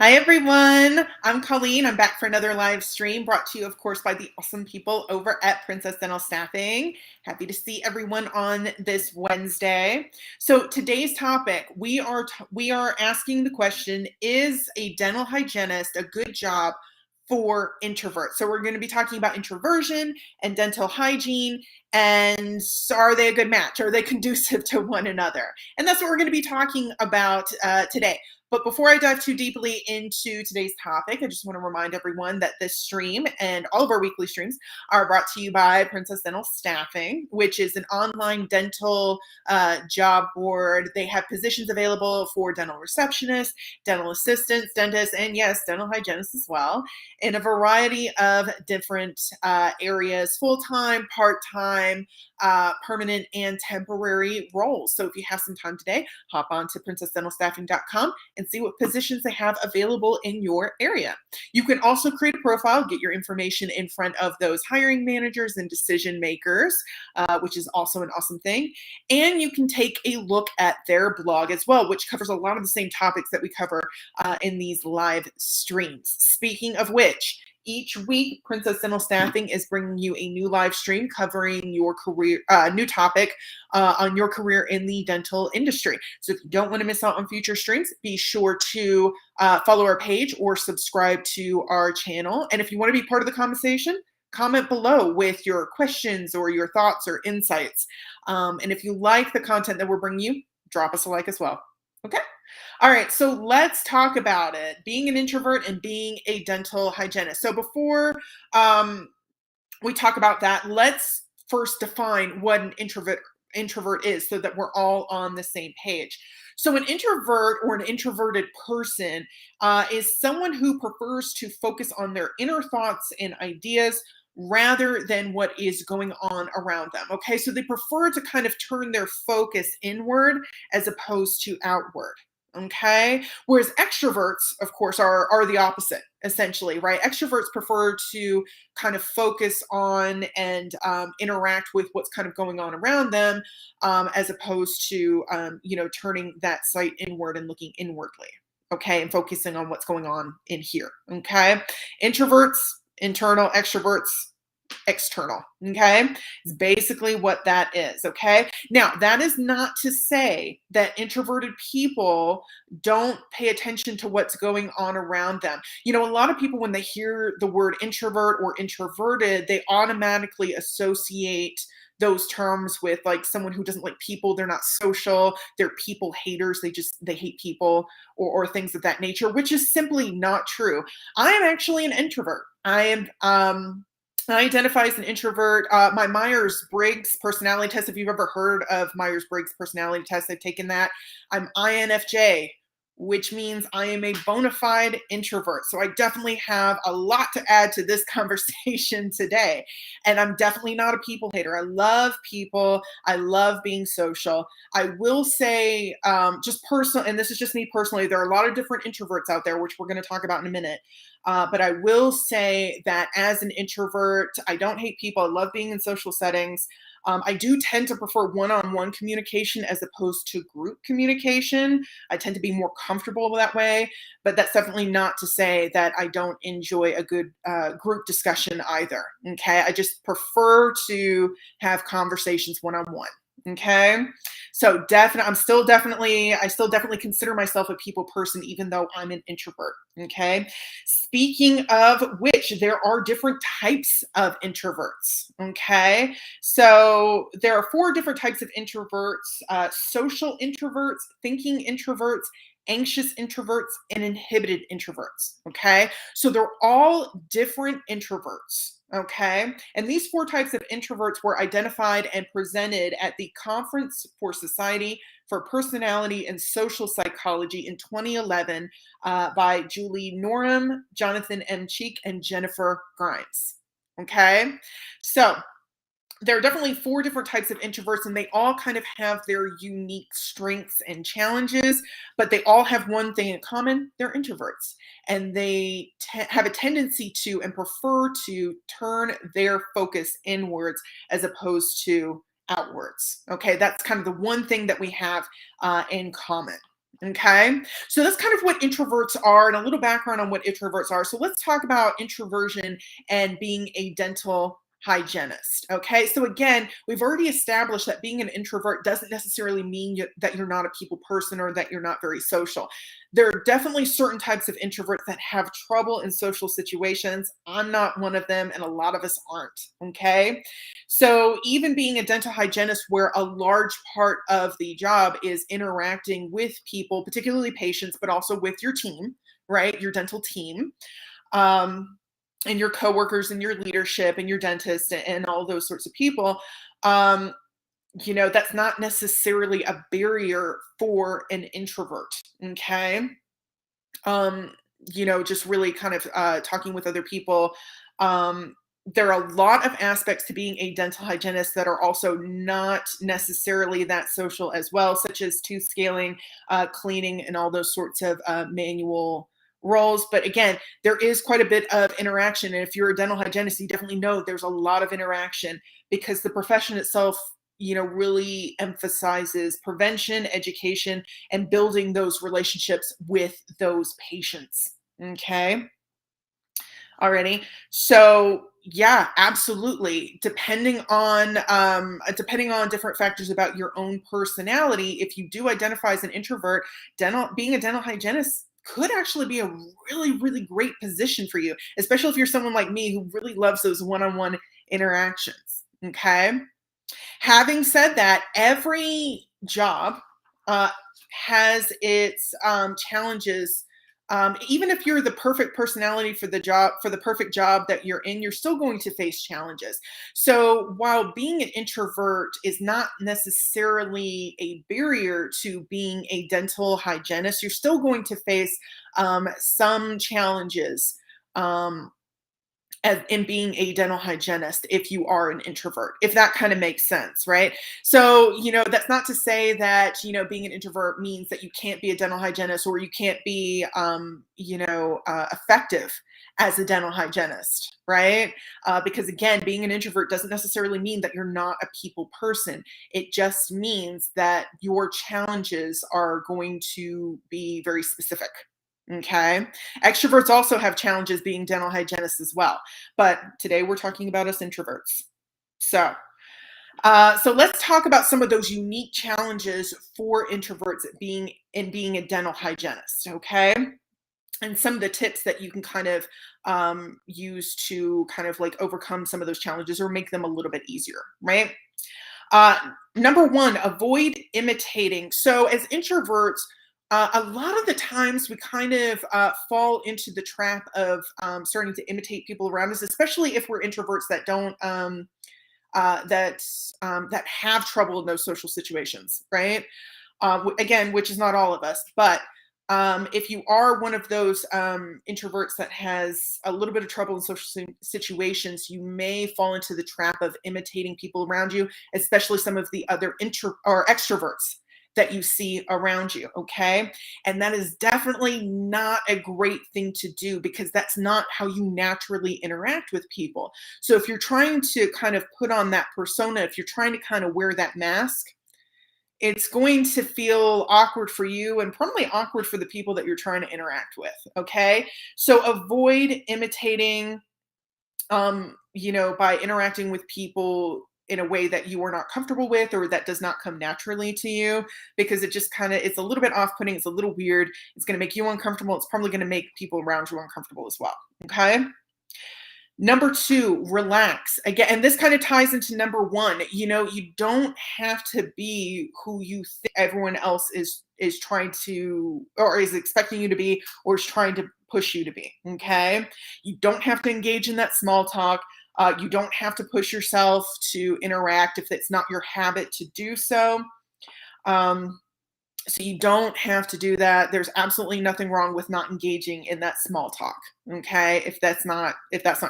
Hi everyone, I'm Colleen. I'm back for another live stream brought to you, of course, by the awesome people over at Princess Dental Staffing. Happy to see everyone on this Wednesday. So today's topic, we are asking the question, is a dental hygienist a good job for introverts? So we're going to be talking about introversion and dental hygiene, and are they a good match? Are they conducive to one another? And that's what we're going to be talking about today. But before I dive too deeply into today's topic, I just want to remind everyone that this stream and all of our weekly streams are brought to you by Princess Dental Staffing, which is an online dental job board. They have positions available for dental receptionists, dental assistants, dentists, and yes, dental hygienists as well, in a variety of different areas, full-time, part-time, permanent, and temporary roles. So if you have some time today, hop on to princessdentalstaffing.com and see what positions they have available in your area. You can also create a profile, get your information in front of those hiring managers and decision makers, which is also an awesome thing. And you can take a look at their blog as well, which covers a lot of the same topics that we cover in these live streams. Speaking of which, each week, Princess Dental Staffing is bringing you a new live stream covering your career, new topic on your career in the dental industry. So if you don't want to miss out on future streams, be sure to follow our page or subscribe to our channel. And if you want to be part of the conversation, comment below with your questions or your thoughts or insights. And if you like the content that we're bringing you, drop us a like as well. Okay. All right, so let's talk about it. Being an introvert and being a dental hygienist. So before we talk about that, let's first define what an introvert is so that we're all on the same page. So an introvert or an introverted person is someone who prefers to focus on their inner thoughts and ideas rather than what is going on around them. Okay, so they prefer to kind of turn their focus inward as opposed to outward. Okay, whereas extroverts, of course, are the opposite, essentially, right? Extroverts prefer to kind of focus on and interact with what's kind of going on around them, as opposed to turning that sight inward and looking inwardly. Okay, and focusing on what's going on in here. Okay, introverts, internal, extroverts, external. Okay, it's basically what that is. Okay, now that is not to say that introverted people don't pay attention to what's going on around them. You know, a lot of people, when they hear the word introvert or introverted, they automatically associate those terms with like someone who doesn't like people, they're not social, they're people haters, they hate people, or things of that nature, which is simply not true. I am actually an introvert. I identify as an introvert. My Myers-Briggs personality test, if you've ever heard of Myers-Briggs personality test, I've taken that. I'm INFJ, which means I am a bona fide introvert. So I definitely have a lot to add to this conversation today. And I'm definitely not a people hater. I love people. I love being social. I will say, just personal, and this is just me personally, there are a lot of different introverts out there, which we're going to talk about in a minute. But I will say that as an introvert, I don't hate people. I love being in social settings. I do tend to prefer one-on-one communication as opposed to group communication. I tend to be more comfortable that way, but that's definitely not to say that I don't enjoy a good group discussion either. Okay, I just prefer to have conversations one-on-one. Okay, so I still definitely consider myself a people person, even though I'm an introvert. Okay, speaking of which, there are different types of introverts. Okay, so there are 4 different types of introverts: social introverts, thinking introverts, anxious introverts, and inhibited introverts. Okay, so they're all different introverts. Okay, and these 4 types of introverts were identified and presented at the Conference for Society for Personality and Social Psychology in 2011 by Julie Norum, Jonathan M. Cheek, and Jennifer Grimes. Okay, so there are definitely 4 different types of introverts, and they all kind of have their unique strengths and challenges, but they all have one thing in common: they're introverts, and they have a tendency to and prefer to turn their focus inwards as opposed to outwards. Okay, that's kind of the one thing that we have in common. Okay, so that's kind of what introverts are, and a little background on what introverts are. So let's talk about introversion and being a dental hygienist. Okay, so again, we've already established that being an introvert doesn't necessarily mean that you're not a people person or that you're not very social. There are definitely certain types of introverts that have trouble in social situations. I'm not one of them, and a lot of us aren't. Okay, so even being a dental hygienist, where a large part of the job is interacting with people, particularly patients, but also with your team, right? Your dental team, um, and your coworkers and your leadership and your dentist and all those sorts of people. Um, that's not necessarily a barrier for an introvert. Okay. um, just really kind of talking with other people. Um, there are a lot of aspects to being a dental hygienist that are also not necessarily that social as well, such as tooth scaling, cleaning, and all those sorts of manual roles. But again, there is quite a bit of interaction. And if you're a dental hygienist, you definitely know there's a lot of interaction because the profession itself, really emphasizes prevention, education, and building those relationships with those patients. Okay. Already. So yeah, absolutely. Depending on different factors about your own personality, if you do identify as an introvert, being a dental hygienist could actually be a really, really great position for you, especially if you're someone like me who really loves those one-on-one interactions. Okay. Having said that, every job uh, has its challenges. Even if you're the perfect personality for the job, for the perfect job that you're in, you're still going to face challenges. So while being an introvert is not necessarily a barrier to being a dental hygienist, you're still going to face some challenges. Um, in being a dental hygienist if you are an introvert, if that kind of makes sense, right? So that's not to say that being an introvert means that you can't be a dental hygienist or you can't be effective as a dental hygienist, right? Because again, being an introvert doesn't necessarily mean that you're not a people person. It just means that your challenges are going to be very specific. Okay. Extroverts also have challenges being dental hygienists as well. But today we're talking about us introverts. So, so let's talk about some of those unique challenges for introverts being a dental hygienist. Okay. And some of the tips that you can kind of use to kind of like overcome some of those challenges or make them a little bit easier, right? Uh, Number one, avoid imitating. So, as introverts, a lot of the times we kind of fall into the trap of starting to imitate people around us, especially if we're introverts that don't that have trouble in those social situations, right? Again, which is not all of us, but if you are one of those introverts that has a little bit of trouble in social situations, you may fall into the trap of imitating people around you, especially some of the other intro or extroverts that you see around you. Okay. And that is definitely not a great thing to do because that's not how you naturally interact with people. So if you're trying to kind of put on that persona, if you're trying to kind of wear that mask, it's going to feel awkward for you and probably awkward for the people that you're trying to interact with. Okay. So avoid imitating, by interacting with people in a way that you are not comfortable with or that does not come naturally to you because it just kind of it's a little bit off-putting, it's a little weird, it's going to make you uncomfortable, it's probably going to make people around you uncomfortable as well. Okay. Number two, relax. Again, and this kind of ties into number one. You don't have to be who you think everyone else is trying to or is expecting you to be or is trying to push you to be. Okay. You don't have to engage in that small talk. You don't have to push yourself to interact if it's not your habit to do so. Um, so you don't have to do that. There's absolutely nothing wrong with not engaging in that small talk, okay? If that's not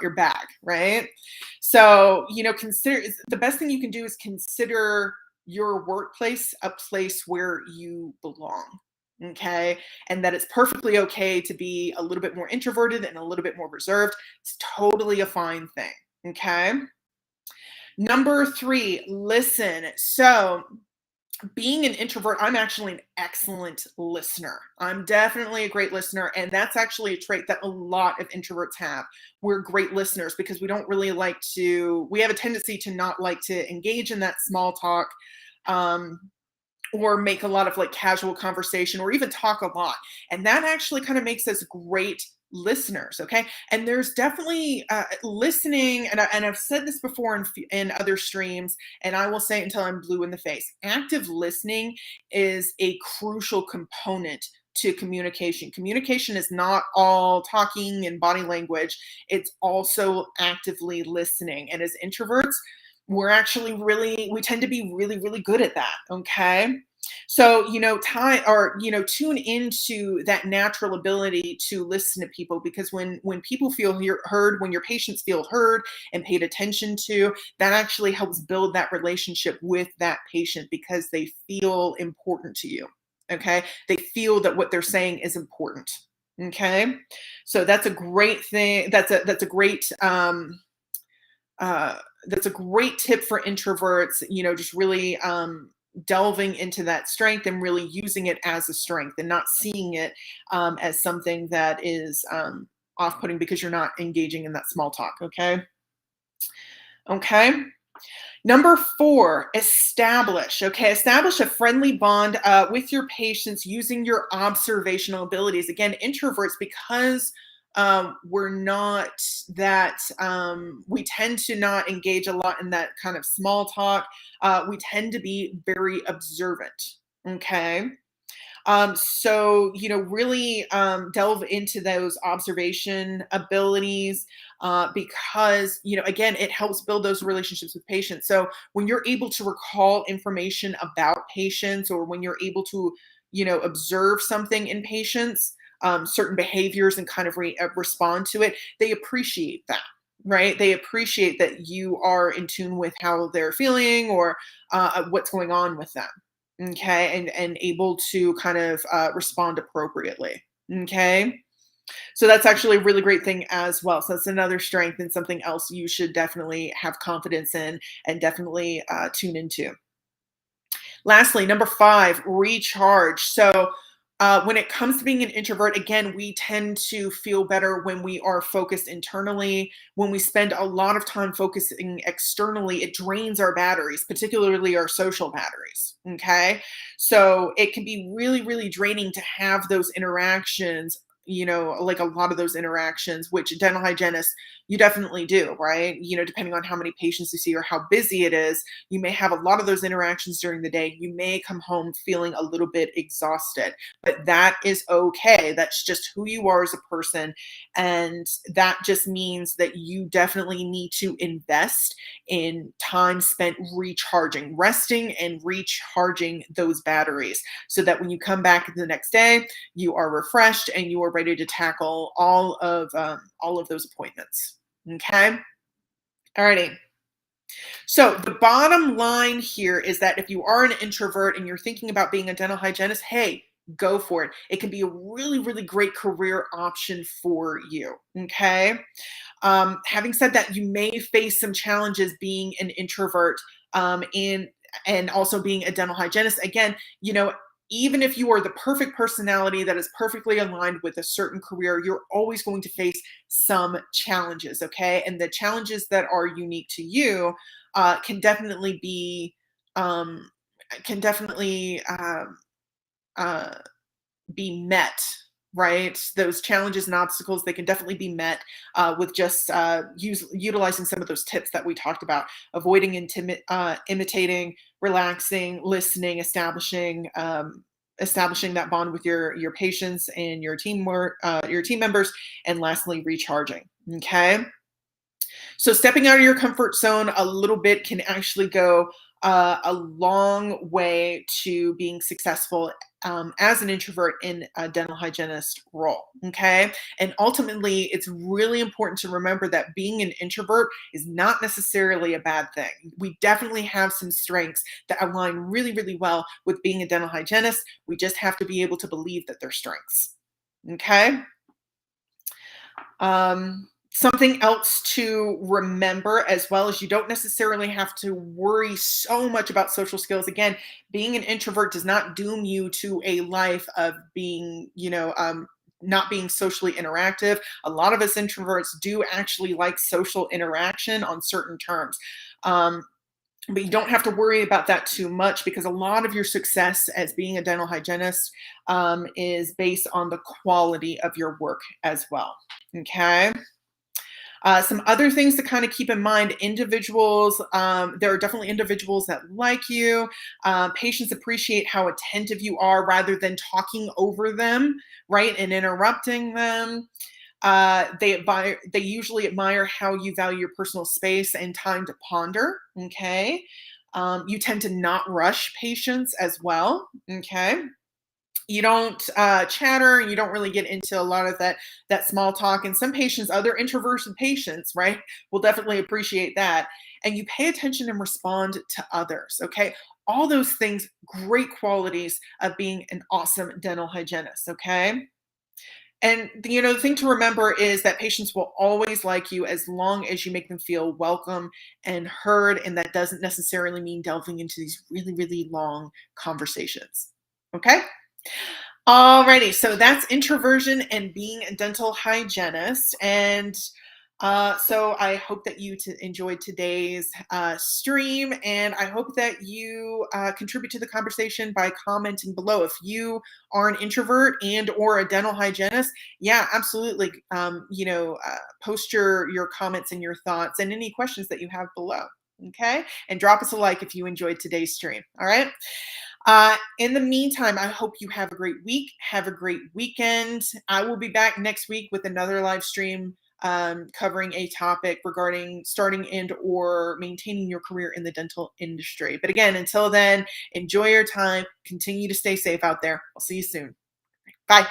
your bag, right? So, consider the best thing you can do is consider your workplace a place where you belong. Okay. And that it's perfectly okay to be a little bit more introverted and a little bit more reserved. It's totally a fine thing. Okay. Number three, listen. So being an introvert, I'm actually an excellent listener. I'm definitely a great listener. And that's actually a trait that a lot of introverts have. We're great listeners because we don't really like to, we have a tendency to not like to engage in that small talk. Um, or make a lot of like casual conversation or even talk a lot. And that actually kind of makes us great listeners. Okay. And there's definitely listening. And I've said this before in other streams, and I will say it until I'm blue in the face. Active listening is a crucial component to communication. Communication is not all talking and body language. It's also actively listening. And as introverts, we tend to be really, really good at that. Okay. So, tune into that natural ability to listen to people, because when people feel heard, when your patients feel heard and paid attention to, that actually helps build that relationship with that patient because they feel important to you. Okay. They feel that what they're saying is important. Okay. So that's a great thing. Uh, that's a great tip for introverts, just really delving into that strength and really using it as a strength and not seeing it as something that is off putting because you're not engaging in that small talk. Okay. Okay. Number 4, establish. Okay, establish a friendly bond with your patients using your observational abilities. Again, introverts, because we're not we tend to not engage a lot in that kind of small talk. We tend to be very observant. Okay. Really delve into those observation abilities because, again, it helps build those relationships with patients. So when you're able to recall information about patients, or when you're able to, observe something in patients, certain behaviors, and kind of respond to it, they appreciate that. Right? They appreciate that you are in tune with how they're feeling, or what's going on with them. Okay, and able to kind of respond appropriately. Okay, so that's actually a really great thing as well. So that's another strength and something else you should definitely have confidence in and definitely tune into. Lastly, number 5, recharge. So, when it comes to being an introvert, again, we tend to feel better when we are focused internally. When we spend a lot of time focusing externally, it drains our batteries, particularly our social batteries. Okay. So it can be really, really draining to have those interactions, like a lot of those interactions, which dental hygienists, you definitely do, right? Depending on how many patients you see or how busy it is, you may have a lot of those interactions during the day. You may come home feeling a little bit exhausted, but that is okay. That's just who you are as a person. And that just means that you definitely need to invest in time spent recharging, resting and recharging those batteries so that when you come back the next day, you are refreshed and you are ready to tackle all of those appointments. Okay. Alrighty. So the bottom line here is that if you are an introvert and you're thinking about being a dental hygienist, hey, go for it. It can be a really, really great career option for you. Okay. Having said that, you may face some challenges being an introvert, and also being a dental hygienist. Again, even if you are the perfect personality that is perfectly aligned with a certain career, you're always going to face some challenges. Okay. And the challenges that are unique to you can definitely um, uh, be met. Right, those challenges and obstacles, they can definitely be met with just utilizing some of those tips that we talked about: avoiding imitating, relaxing, listening, establishing that bond with your patients and your team members, and lastly, recharging. Okay. So stepping out of your comfort zone a little bit can actually go a long way to being successful as an introvert in a dental hygienist role. Okay. And ultimately, it's really important to remember that being an introvert is not necessarily a bad thing. We definitely have some strengths that align really, really well with being a dental hygienist. We just have to be able to believe that they're strengths. Okay. Something else to remember as well is you don't necessarily have to worry so much about social skills. Again, being an introvert does not doom you to a life of being, not being socially interactive. A lot of us introverts do actually like social interaction on certain terms. Um, but you don't have to worry about that too much because a lot of your success as being a dental hygienist is based on the quality of your work as well. Okay. Some other things to kind of keep in mind, individuals, there are definitely individuals that like you. Patients appreciate how attentive you are rather than talking over them, right, and interrupting them. They usually admire how you value your personal space and time to ponder. Okay. You tend to not rush patients as well. Okay. You don't chatter, and you don't really get into a lot of that small talk. And some patients, other introverted patients, right, will definitely appreciate that. And you pay attention and respond to others. Okay. All those things, great qualities of being an awesome dental hygienist. Okay. And the thing to remember is that patients will always like you as long as you make them feel welcome and heard. And that doesn't necessarily mean delving into these really, really long conversations. Okay. Alrighty, so that's introversion and being a dental hygienist. And so I hope that you enjoyed today's stream, and I hope that you contribute to the conversation by commenting below. If you are an introvert and or a dental hygienist, yeah, absolutely. Post your comments and your thoughts and any questions that you have below. Okay, and drop us a like if you enjoyed today's stream. All right. In the meantime, I hope you have a great week. Have a great weekend. I will be back next week with another live stream covering a topic regarding starting and or maintaining your career in the dental industry. But again, until then, enjoy your time. Continue to stay safe out there. I'll see you soon. Bye.